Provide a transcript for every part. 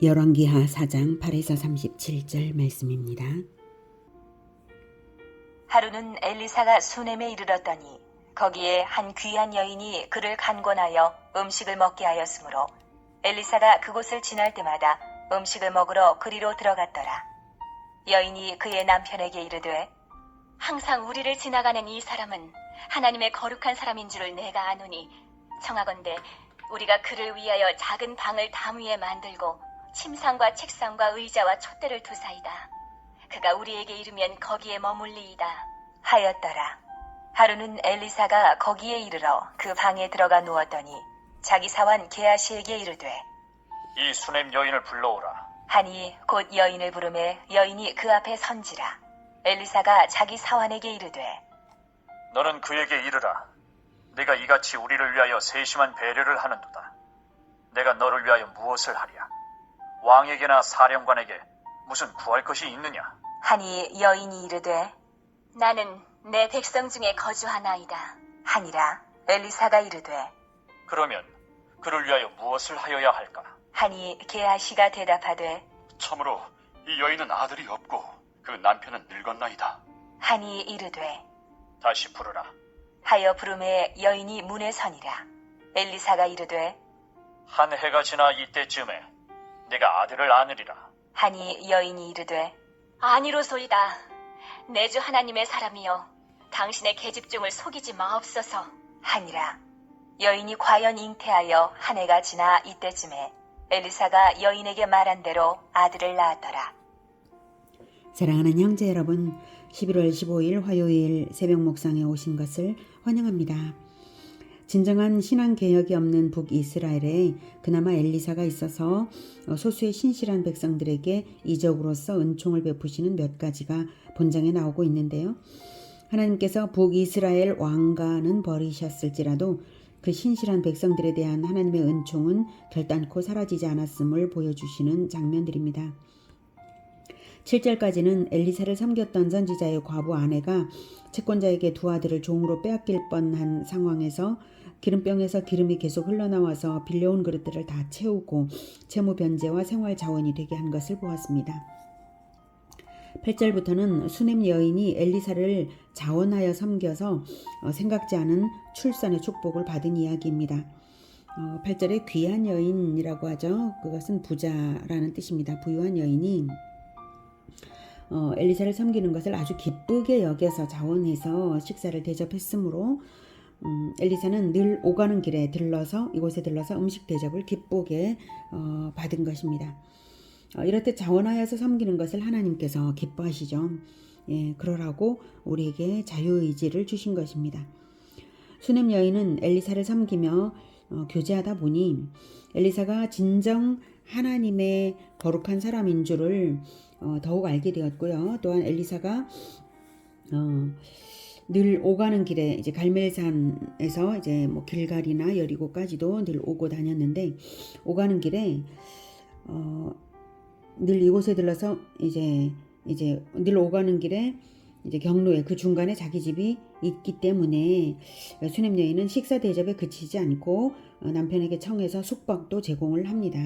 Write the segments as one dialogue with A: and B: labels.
A: 열왕기하 4장 8에서 37절 말씀입니다.
B: 하루는 엘리사가 수넴에 이르렀더니 거기에 한 귀한 여인이 그를 간권하여 음식을 먹게 하였으므로 엘리사가 그곳을 지날 때마다 음식을 먹으러 그리로 들어갔더라. 여인이 그의 남편에게 이르되 항상 우리를 지나가는 이 사람은 하나님의 거룩한 사람인 줄을 내가 아노니 청하건대 우리가 그를 위하여 작은 방을 담 위에 만들고 침상과 책상과 의자와 촛대를 두사이다. 그가 우리에게 이르면 거기에 머물리이다 하였더라. 하루는 엘리사가 거기에 이르러 그 방에 들어가 누웠더니 자기 사환 게하시에게 이르되
C: 이 수넴 여인을 불러오라.
B: 하니 곧 여인을 부르매 여인이 그 앞에 선지라. 엘리사가 자기 사환에게 이르되
C: 너는 그에게 이르라. 내가 이같이 우리를 위하여 세심한 배려를 하는도다. 내가 너를 위하여 무엇을 하랴? 왕에게나 사령관에게 무슨 구할 것이 있느냐?
B: 하니 여인이 이르되 나는 내 백성 중에 거주하나이다 하니라. 엘리사가 이르되
C: 그러면 그를 위하여 무엇을 하여야 할까?
B: 하니 게하시가 대답하되
D: 참으로 이 여인은 아들이 없고 그 남편은 늙었나이다.
B: 하니 이르되
C: 다시 부르라.
B: 하여 부름에 여인이 문에 서니라. 엘리사가 이르되
C: 한 해가 지나 이때쯤에 내가 아들을 안으리라.
B: 하니 여인이 이르되 아니로소이다. 내 주 하나님의 사람이여 당신의 계집종을 속이지 마옵소서 하니라. 여인이 과연 잉태하여 한 해가 지나 이때쯤에 엘리사가 여인에게 말한 대로 아들을 낳았더라.
A: 사랑하는 형제 여러분, 11월 15일 화요일 새벽 목상에 오신 것을 환영합니다. 진정한 신앙개혁이 없는 북이스라엘에 그나마 엘리사가 있어서 소수의 신실한 백성들에게 이적으로서 은총을 베푸시는 몇 가지가 본장에 나오고 있는데요. 하나님께서 북이스라엘 왕가는 버리셨을지라도 그 신실한 백성들에 대한 하나님의 은총은 결단코 사라지지 않았음을 보여주시는 장면들입니다. 7절까지는 엘리사를 섬겼던 선지자의 과부 아내가 채권자에게 두 아들을 종으로 빼앗길 뻔한 상황에서 기름병에서 기름이 계속 흘러나와서 빌려온 그릇들을 다 채우고 채무 변제와 생활 자원이 되게 한 것을 보았습니다. 8절부터는 수넴 여인이 엘리사를 자원하여 섬겨서 생각지 않은 출산의 축복을 받은 이야기입니다. 8절에 귀한 여인이라고 하죠. 그것은 부자라는 뜻입니다. 부유한 여인이 엘리사를 섬기는 것을 아주 기쁘게 여겨서 자원해서 식사를 대접했으므로 엘리사는 늘 오가는 길에 이곳에 들러서 음식 대접을 기쁘게 받은 것입니다. 이렇듯 자원하여서 섬기는 것을 하나님께서 기뻐하시죠. 예, 그러라고 우리에게 자유의지를 주신 것입니다. 수넴 여인은 엘리사를 섬기며 교제하다 보니 엘리사가 진정 하나님의 거룩한 사람인 줄을 더욱 알게 되었고요. 또한 엘리사가 늘 오가는 길에 이제 갈멜산에서 이제 뭐 길갈이나 여리고까지도 늘 오고 다녔는데 오가는 길에 늘 이곳에 들러서 이제 늘 오가는 길에 이제 경로에 그 중간에 자기 집이 있기 때문에 수넴 여인은 식사 대접에 그치지 않고 남편에게 청해서 숙박도 제공을 합니다.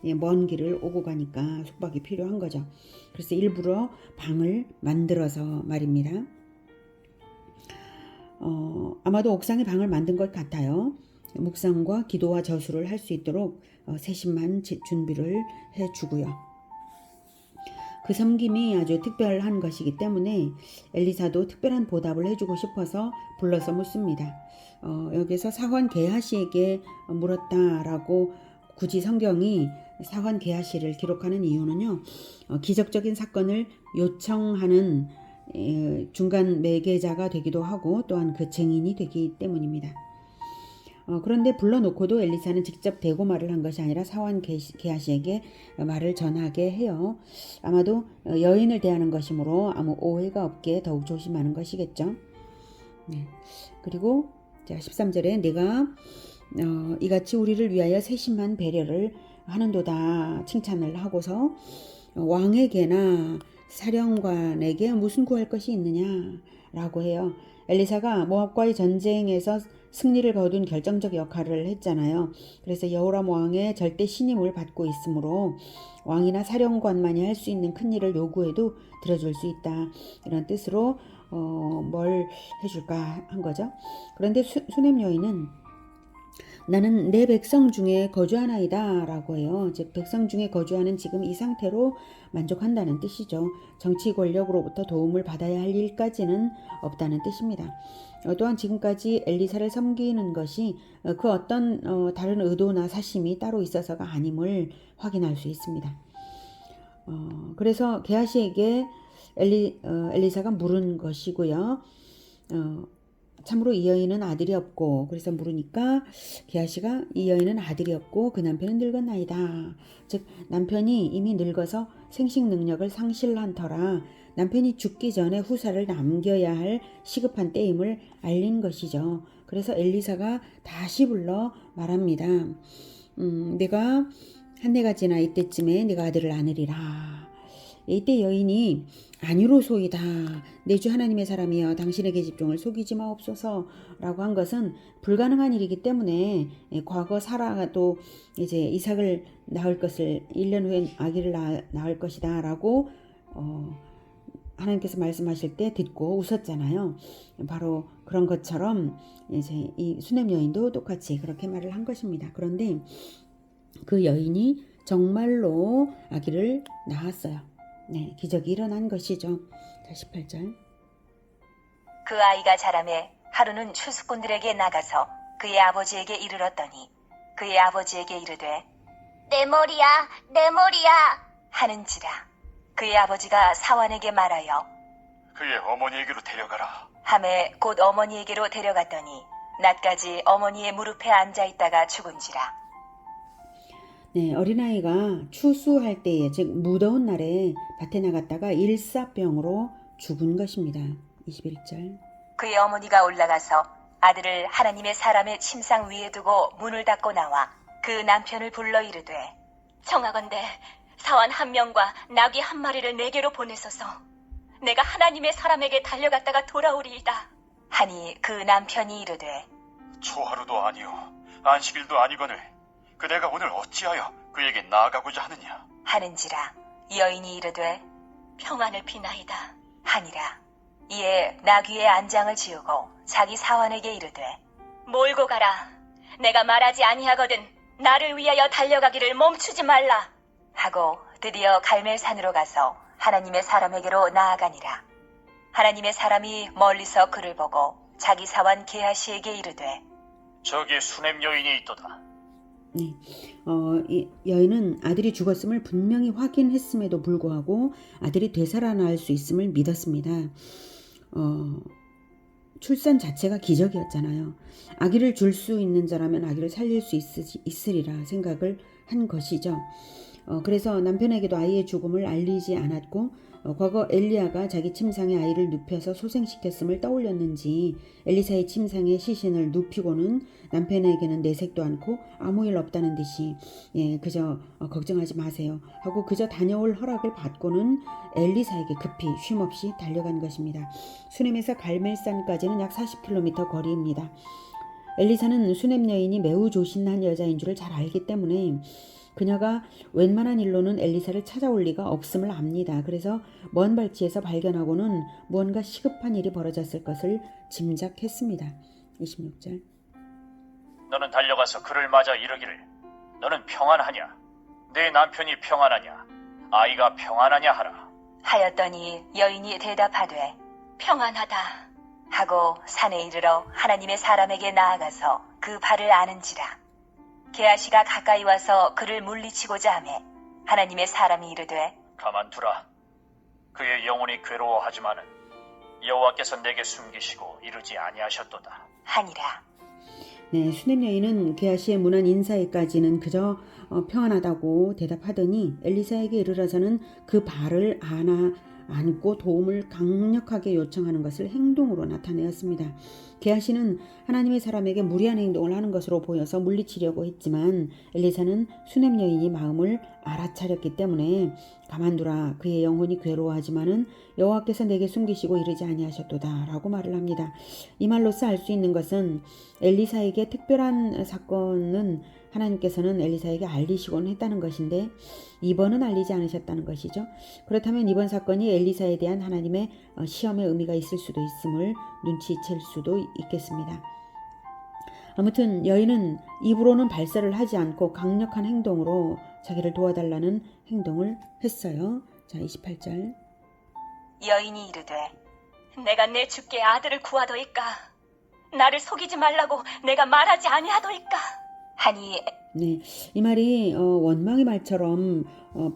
A: 예, 먼 길을 오고 가니까 숙박이 필요한 거죠. 그래서 일부러 방을 만들어서 말입니다. 아마도 옥상에 방을 만든 것 같아요. 묵상과 기도와 저수를 할 수 있도록 세심한 준비를 해주고요. 그 섬김이 아주 특별한 것이기 때문에 엘리사도 특별한 보답을 해주고 싶어서 불러서 묻습니다. 여기서 사환 게하시에게 물었다라고 굳이 성경이 사환 게하시를 기록하는 이유는요. 기적적인 사건을 요청하는 중간 매개자가 되기도 하고 또한 그 증인이 되기 때문입니다. 그런데 불러놓고도 엘리사는 직접 대고 말을 한 것이 아니라 사환 게하시에게 말을 전하게 해요. 아마도 여인을 대하는 것이므로 아무 오해가 없게 더욱 조심하는 것이겠죠. 네. 그리고 13절에 내가 이같이 우리를 위하여 세심한 배려를 하는도다 칭찬을 하고서 왕에게나 사령관에게 무슨 구할 것이 있느냐라고 해요. 엘리사가 모압과의 전쟁에서 승리를 거둔 결정적 역할을 했잖아요. 그래서 여호람 왕의 절대 신임을 받고 있으므로 왕이나 사령관만이 할 수 있는 큰 일을 요구해도 들어줄 수 있다. 이런 뜻으로 뭘 해줄까 한 거죠. 그런데 수넴 여인은 나는 내 백성 중에 거주하나이다 라고 해요. 즉 백성 중에 거주하는 지금 이 상태로 만족한다는 뜻이죠. 정치 권력으로부터 도움을 받아야 할 일까지는 없다는 뜻입니다. 또한 지금까지 엘리사를 섬기는 것이 그 어떤 다른 의도나 사심이 따로 있어서가 아님을 확인할 수 있습니다. 그래서 게하시에게 엘리사가 물은 것이고요. 참으로 이 여인은 아들이 없고, 그래서 물으니까 게하시가 이 여인은 아들이 없고 그 남편은 늙었나이다. 즉 남편이 이미 늙어서 생식 능력을 상실한 터라 남편이 죽기 전에 후사를 남겨야 할 시급한 때임을 알린 것이죠. 그래서 엘리사가 다시 불러 말합니다. 내가 한내가 지나 이때쯤에 네가 아들을 안으리라. 이때 여인이 아니로소이다. 내 주 하나님의 사람이여 당신의 계집종을 속이지 마옵소서 라고 한 것은 불가능한 일이기 때문에 과거 사라도 이제 이삭을 낳을 것을 1년 후에 아기를 낳을 것이다 라고 하나님께서 말씀하실 때 듣고 웃었잖아요. 바로 그런 것처럼 이제 이 수넴 여인도 똑같이 그렇게 말을 한 것입니다. 그런데 그 여인이 정말로 아기를 낳았어요. 네, 기적이 일어난 것이죠. 자, 18절.
B: 그 아이가 자라매 하루는 추수꾼들에게 나가서 그의 아버지에게 이르렀더니 그의 아버지에게 이르되
E: 내 머리야, 내 머리야.
B: 하는지라. 그의 아버지가 사환에게 말하여
D: 그의 어머니에게로 데려가라.
B: 함에 곧 어머니에게로 데려갔더니 낮까지 어머니의 무릎에 앉아있다가 죽은지라.
A: 네, 어린아이가 추수할 때에, 즉 무더운 날에 밭에 나갔다가 일사병으로 죽은 것입니다. 21절.
B: 그의 어머니가 올라가서 아들을 하나님의 사람의 침상 위에 두고 문을 닫고 나와 그 남편을 불러 이르되
E: 청하건대 사환 한 명과 나귀 한 마리를 내게로 보내소서. 내가 하나님의 사람에게 달려갔다가 돌아오리이다.
B: 하니 그 남편이 이르되
D: 초하루도 아니요 안식일도 아니거늘 그대가 오늘 어찌하여 그에게 나아가고자 하느냐.
B: 하는지라. 여인이 이르되
E: 평안을 비나이다.
B: 하니라. 이에 나귀의 안장을 지우고 자기 사환에게 이르되
E: 몰고 가라. 내가 말하지 아니하거든 나를 위하여 달려가기를 멈추지 말라.
B: 하고 드디어 갈멜산으로 가서 하나님의 사람에게로 나아가니라. 하나님의 사람이 멀리서 그를 보고 자기 사환 게하시에게 이르되
C: 저기 수넴 여인이 있도다.
A: 네, 이 여인은 아들이 죽었음을 분명히 확인했음에도 불구하고 아들이 되살아날 수 있음을 믿었습니다. 출산 자체가 기적이었잖아요. 아기를 줄 수 있는 자라면 아기를 살릴 수 있으리라 생각을 한 것이죠. 그래서 남편에게도 아이의 죽음을 알리지 않았고 과거 엘리야가 자기 침상에 아이를 눕혀서 소생시켰음을 떠올렸는지 엘리사의 침상에 시신을 눕히고는 남편에게는 내색도 않고 아무 일 없다는 듯이 그저 걱정하지 마세요 하고 그저 다녀올 허락을 받고는 엘리사에게 급히 쉼없이 달려간 것입니다. 수넴에서 갈멜산까지는 약 40km 거리입니다. 엘리사는 수넴 여인이 매우 조신한 여자인 줄을 잘 알기 때문에 그녀가 웬만한 일로는 엘리사를 찾아올 리가 없음을 압니다. 그래서 먼 발치에서 발견하고는 무언가 시급한 일이 벌어졌을 것을 짐작했습니다. 26절.
C: 너는 달려가서 그를 맞아 이르기를 너는 평안하냐? 내 남편이 평안하냐? 아이가 평안하냐 하라.
B: 하였더니 여인이 대답하되
E: 평안하다.
B: 하고 산에 이르러 하나님의 사람에게 나아가서 그 발을 아는지라. 게하시가 가까이 와서 그를 물리치고자 하매 하나님의 사람이 이르되
C: 가만두라. 그의 영혼이 괴로워하지만은 여호와께서 내게 숨기시고 이루지 아니하셨도다.
B: 하니라.
A: 네, 수넴 여인은 게하시의 무난 인사에까지는 그저 평안하다고 대답하더니 엘리사에게 이르러서는 그 발을 안고 도움을 강력하게 요청하는 것을 행동으로 나타내었습니다. 게하시는 하나님의 사람에게 무리한 행동을 하는 것으로 보여서 물리치려고 했지만 엘리사는 수넴 여인이 마음을 알아차렸기 때문에 가만두라, 그의 영혼이 괴로워하지만은 여호와께서 내게 숨기시고 이르지 아니하셨도다 라고 말을 합니다. 이 말로써 알 수 있는 것은 엘리사에게 특별한 사건은 하나님께서는 엘리사에게 알리시곤 했다는 것인데 이번은 알리지 않으셨다는 것이죠. 그렇다면 이번 사건이 엘리사에 대한 하나님의 시험의 의미가 있을 수도 있음을 눈치챌 수도 있겠습니다. 아무튼 여인은 입으로는 발설을 하지 않고 강력한 행동으로 자기를 도와달라는 행동을 했어요. 자, 28절.
B: 여인이 이르되
E: 내가 내 주께 아들을 구하더이까? 나를 속이지 말라고 내가 말하지 아니하더이까?
B: 하니
A: 네, 이 말이 원망의 말처럼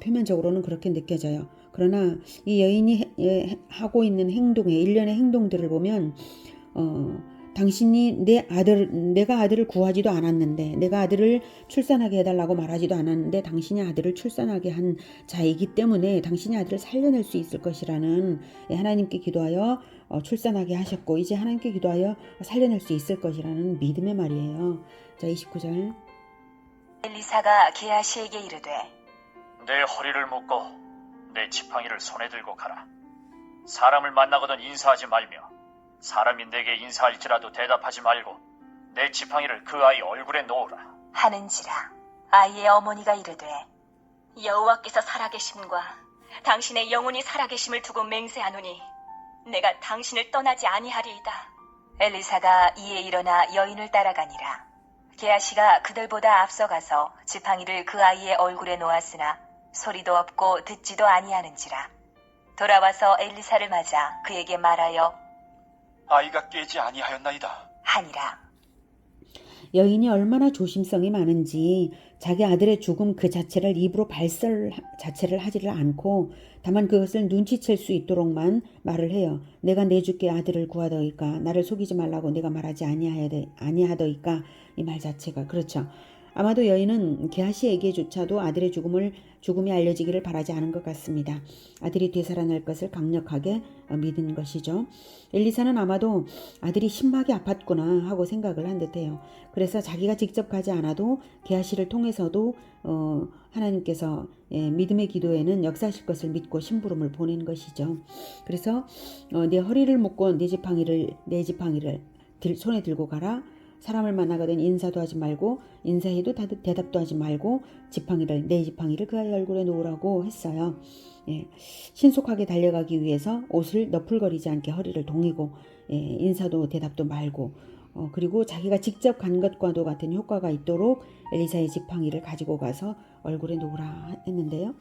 A: 표면적으로는 그렇게 느껴져요. 그러나 이 여인이 하고 있는 행동의 일련의 행동들을 보면 당신이 내가 아들을 구하지도 않았는데, 내가 아들을 출산하게 해달라고 말하지도 않았는데 당신이 아들을 출산하게 한 자이기 때문에 당신이 아들을 살려낼 수 있을 것이라는, 하나님께 기도하여 출산하게 하셨고 이제 하나님께 기도하여 살려낼 수 있을 것이라는 믿음의 말이에요. 자, 29절.
B: 엘리사가 게하시에게 이르되
C: 내 허리를 묶고 내 지팡이를 손에 들고 가라. 사람을 만나거든 인사하지 말며 사람이 내게 인사할지라도 대답하지 말고 내 지팡이를 그 아이 얼굴에 놓으라
B: 하는지라. 아이의 어머니가 이르되
E: 여호와께서 살아계심과 당신의 영혼이 살아계심을 두고 맹세하노니 내가 당신을 떠나지 아니하리이다.
B: 엘리사가 이에 일어나 여인을 따라가니라. 게하시가 그들보다 앞서가서 지팡이를 그 아이의 얼굴에 놓았으나 소리도 없고 듣지도 아니하는지라. 돌아와서 엘리사를 맞아 그에게 말하여
D: 아이가 깨지 아니하였나이다
B: 하니라.
A: 여인이 얼마나 조심성이 많은지 자기 아들의 죽음 그 자체를 입으로 발설 자체를 하지를 않고 다만 그것을 눈치챌 수 있도록만 말을 해요. 내가 내 주께 아들을 구하더이까? 나를 속이지 말라고 내가 말하지 아니하더이까? 이 말 자체가 그렇죠. 아마도 여인은 게하시에게조차도 아들의 죽음이 알려지기를 바라지 않은 것 같습니다. 아들이 되살아날 것을 강력하게 믿은 것이죠. 엘리사는 아마도 아들이 심하게 아팠구나 하고 생각을 한 듯해요. 그래서 자기가 직접 가지 않아도 게하시를 통해서도 하나님께서 믿음의 기도에는 역사하실 것을 믿고 심부름을 보낸 것이죠. 그래서 내 허리를 묶고 내 지팡이를 손에 들고 가라. 사람을 만나거든 인사도 하지 말고 인사해도 대답도 하지 말고 내 지팡이를 그 아이 얼굴에 놓으라고 했어요. 신속하게 달려가기 위해서 옷을 너풀거리지 않게 허리를 동이고 인사도 대답도 말고 그리고 자기가 직접 간 것과도 같은 효과가 있도록 엘리사의 지팡이를 가지고 가서 얼굴에 놓으라 했는데요.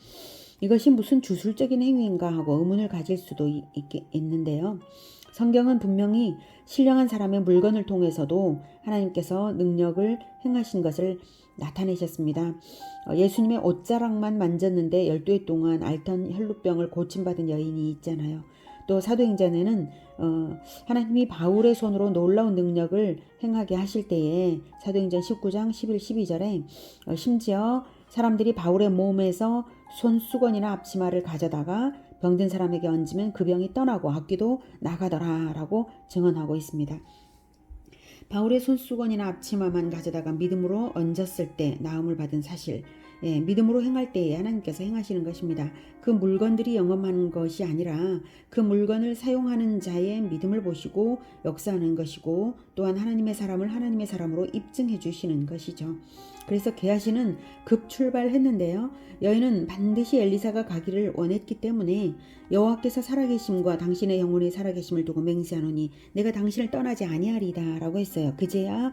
A: 이것이 무슨 주술적인 행위인가 하고 의문을 가질 수도 있는데요. 성경은 분명히 신령한 사람의 물건을 통해서도 하나님께서 능력을 행하신 것을 나타내셨습니다. 예수님의 옷자락만 만졌는데 12해 동안 앓던 혈루병을 고침받은 여인이 있잖아요. 또 사도행전에는 하나님이 바울의 손으로 놀라운 능력을 행하게 하실 때에 사도행전 19장 11, 12절에 심지어 사람들이 바울의 몸에서 손수건이나 앞치마를 가져다가 병든 사람에게 얹으면 그 병이 떠나고 악귀도 나가더라 라고 증언하고 있습니다. 바울의 손수건이나 앞치마만 가져다가 믿음으로 얹었을 때 나음을 받은 사실, 믿음으로 행할 때에 하나님께서 행하시는 것입니다. 그 물건들이 영험한 것이 아니라 그 물건을 사용하는 자의 믿음을 보시고 역사하는 것이고 또한 하나님의 사람을 하나님의 사람으로 입증해 주시는 것이죠. 그래서 게하시는 급 출발했는데요. 여인은 반드시 엘리사가 가기를 원했기 때문에 여호와께서 살아계심과 당신의 영혼이 살아계심을 두고 맹세하노니 내가 당신을 떠나지 아니하리이다 라고 했어요. 그제야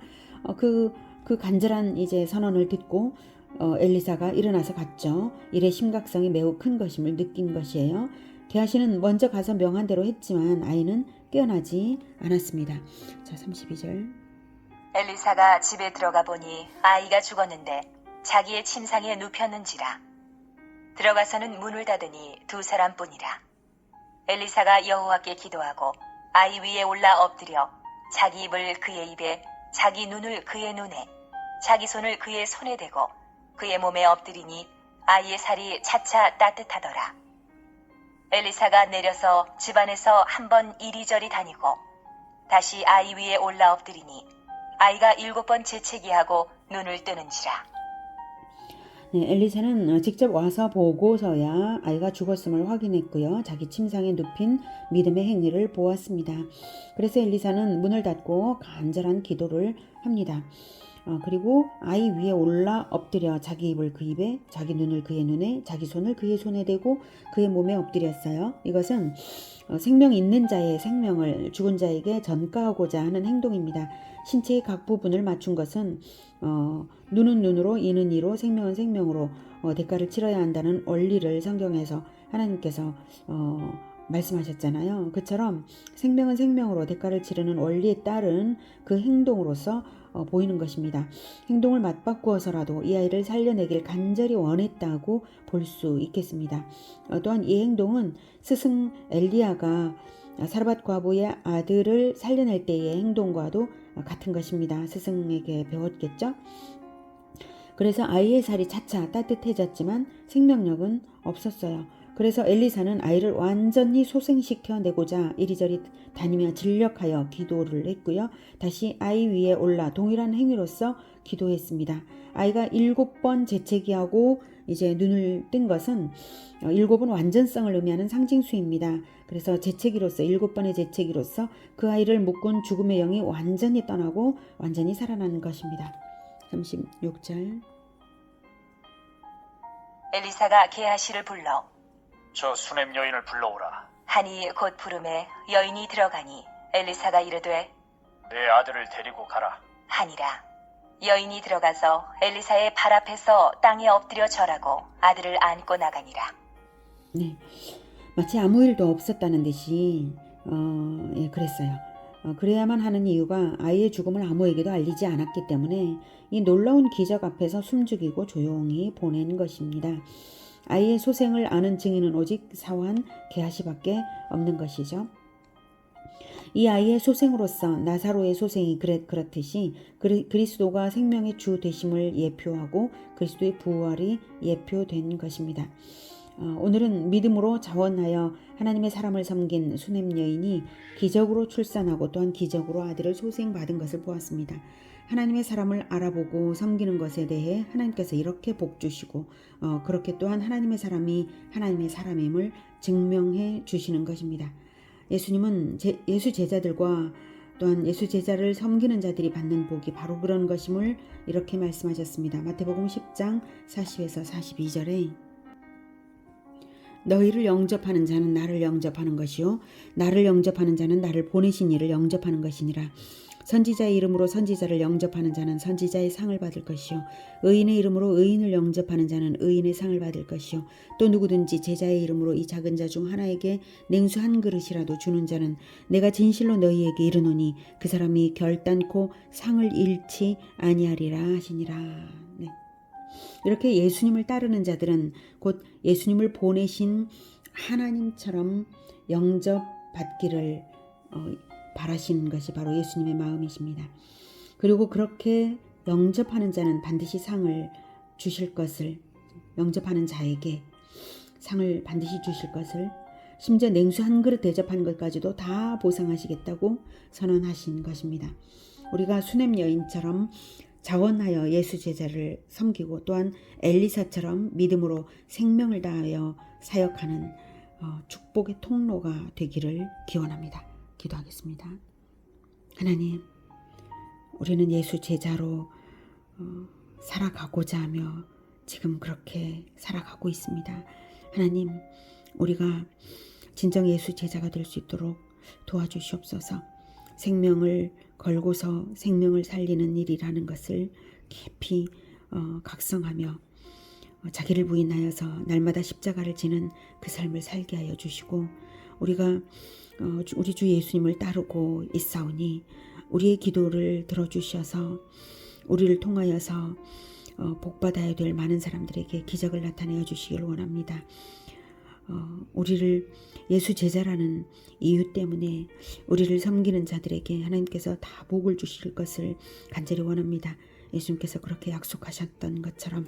A: 그 간절한 이제 선언을 듣고 엘리사가 일어나서 갔죠. 일의 심각성이 매우 큰 것임을 느낀 것이에요. 게하시는 먼저 가서 명한 대로 했지만 아이는 깨어나지 않았습니다. 자, 32절.
B: 엘리사가 집에 들어가 보니 아이가 죽었는데 자기의 침상에 눕혔는지라. 들어가서는 문을 닫으니 두 사람뿐이라. 엘리사가 여호와께 기도하고 아이 위에 올라 엎드려 자기 입을 그의 입에, 자기 눈을 그의 눈에, 자기 손을 그의 손에 대고 그의 몸에 엎드리니 아이의 살이 차차 따뜻하더라. 엘리사가 내려서 집안에서 한번 이리저리 다니고 다시 아이 위에 올라 엎드리니 아이가 7번 재채기하고 눈을 뜨는지라.
A: 네, 엘리사는 직접 와서 보고서야 아이가 죽었음을 확인했고요. 자기 침상에 눕힌 믿음의 행위를 보았습니다. 그래서 엘리사는 문을 닫고 간절한 기도를 합니다. 그리고 아이 위에 올라 엎드려 자기 입을 그 입에, 자기 눈을 그의 눈에, 자기 손을 그의 손에 대고 그의 몸에 엎드렸어요. 이것은 생명 있는 자의 생명을 죽은 자에게 전가하고자 하는 행동입니다. 신체의 각 부분을 맞춘 것은 눈은 눈으로, 이는 이로, 생명은 생명으로 대가를 치러야 한다는 원리를 성경에서 하나님께서 말씀하셨잖아요. 그처럼 생명은 생명으로 대가를 치르는 원리에 따른 그 행동으로서 보이는 것입니다. 행동을 맞바꾸어서라도 이 아이를 살려내길 간절히 원했다고 볼 수 있겠습니다. 또한 이 행동은 스승 엘리야가 사르밧 과부의 아들을 살려낼 때의 행동과도 같은 것입니다. 스승에게 배웠겠죠? 그래서 아이의 살이 차차 따뜻해졌지만 생명력은 없었어요. 그래서 엘리사는 아이를 완전히 소생시켜내고자 이리저리 다니며 진력하여 기도를 했고요. 다시 아이 위에 올라 동일한 행위로서 기도했습니다. 아이가 7번 재채기하고 이제 눈을 뜬 것은 7은 완전성을 의미하는 상징수입니다. 그래서 재채기로서 7번의 재채기로서 그 아이를 묶은 죽음의 영이 완전히 떠나고 완전히 살아나는 것입니다. 36절.
B: 엘리사가 게하시를 불러
C: 저 수냄 여인을 불러오라.
B: 하니 곧 부름에 여인이 들어가니 엘리사가 이르되
C: 내 아들을 데리고 가라.
B: 하니라. 여인이 들어가서 엘리사의 발 앞에서 땅에 엎드려 절하고 아들을 안고 나가니라.
A: 네, 마치 아무 일도 없었다는 듯이 그랬어요. 그래야만 하는 이유가 아이의 죽음을 아무에게도 알리지 않았기 때문에 이 놀라운 기적 앞에서 숨죽이고 조용히 보낸 것입니다. 아이의 소생을 아는 증인은 오직 사환 게하시밖에 없는 것이죠. 이 아이의 소생으로서 나사로의 소생이 그렇듯이 그리스도가 생명의 주 되심을 예표하고 그리스도의 부활이 예표된 것입니다. 오늘은 믿음으로 자원하여 하나님의 사람을 섬긴 수냄 여인이 기적으로 출산하고 또한 기적으로 아들을 소생받은 것을 보았습니다. 하나님의 사람을 알아보고 섬기는 것에 대해 하나님께서 이렇게 복 주시고 그렇게 또한 하나님의 사람이 하나님의 사람임을 증명해 주시는 것입니다. 예수님은 예수 제자들과 또한 예수 제자를 섬기는 자들이 받는 복이 바로 그런 것임을 이렇게 말씀하셨습니다. 마태복음 10장 40에서 42절에 너희를 영접하는 자는 나를 영접하는 것이요 나를 영접하는 자는 나를 보내신 이를 영접하는 것이니라. 선지자의 이름으로 선지자를 영접하는 자는 선지자의 상을 받을 것이요 의인의 이름으로 의인을 영접하는 자는 의인의 상을 받을 것이요 또 누구든지 제자의 이름으로 이 작은 자 중 하나에게 냉수 한 그릇이라도 주는 자는 내가 진실로 너희에게 이르노니 그 사람이 결단코 상을 잃지 아니하리라 하시니라. 네. 이렇게 예수님을 따르는 자들은 곧 예수님을 보내신 하나님처럼 영접받기를 바라신 것이 바로 예수님의 마음이십니다. 그리고 그렇게 영접하는 자는 반드시 상을 주실 것을, 영접하는 자에게 상을 반드시 주실 것을, 심지어 냉수 한 그릇 대접한 것까지도 다 보상하시겠다고 선언하신 것입니다. 우리가 수냄 여인처럼 자원하여 예수 제자를 섬기고 또한 엘리사처럼 믿음으로 생명을 다하여 사역하는 축복의 통로가 되기를 기원합니다. 기도하겠습니다. 하나님, 우리는 예수 제자로 살아가고자 하며 지금 그렇게 살아가고 있습니다. 하나님, 우리가 진정 예수 제자가 될 수 있도록 도와주시옵소서. 생명을 걸고서 생명을 살리는 일이라는 것을 깊이 각성하며 자기를 부인하여서 날마다 십자가를 지는 그 삶을 살게 하여 주시고 우리가 우리 주 예수님을 따르고 있사오니 우리의 기도를 들어주셔서 우리를 통하여서 복받아야 될 많은 사람들에게 기적을 나타내어 주시길 원합니다. 우리를 예수 제자라는 이유 때문에 우리를 섬기는 자들에게 하나님께서 다 복을 주실 것을 간절히 원합니다. 예수님께서 그렇게 약속하셨던 것처럼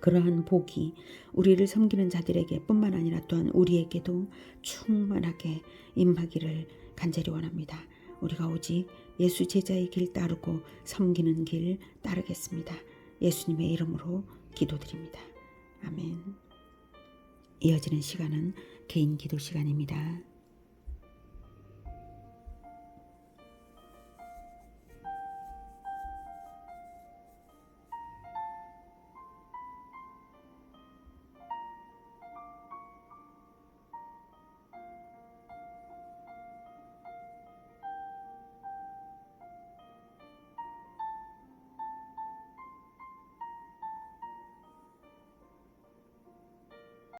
A: 그러한 복이 우리를 섬기는 자들에게 뿐만 아니라 또한 우리에게도 충만하게 임하기를 간절히 원합니다. 우리가 오직 예수 제자의 길 따르고 섬기는 길 따르겠습니다. 예수님의 이름으로 기도드립니다. 아멘. 이어지는 시간은 개인 기도 시간입니다.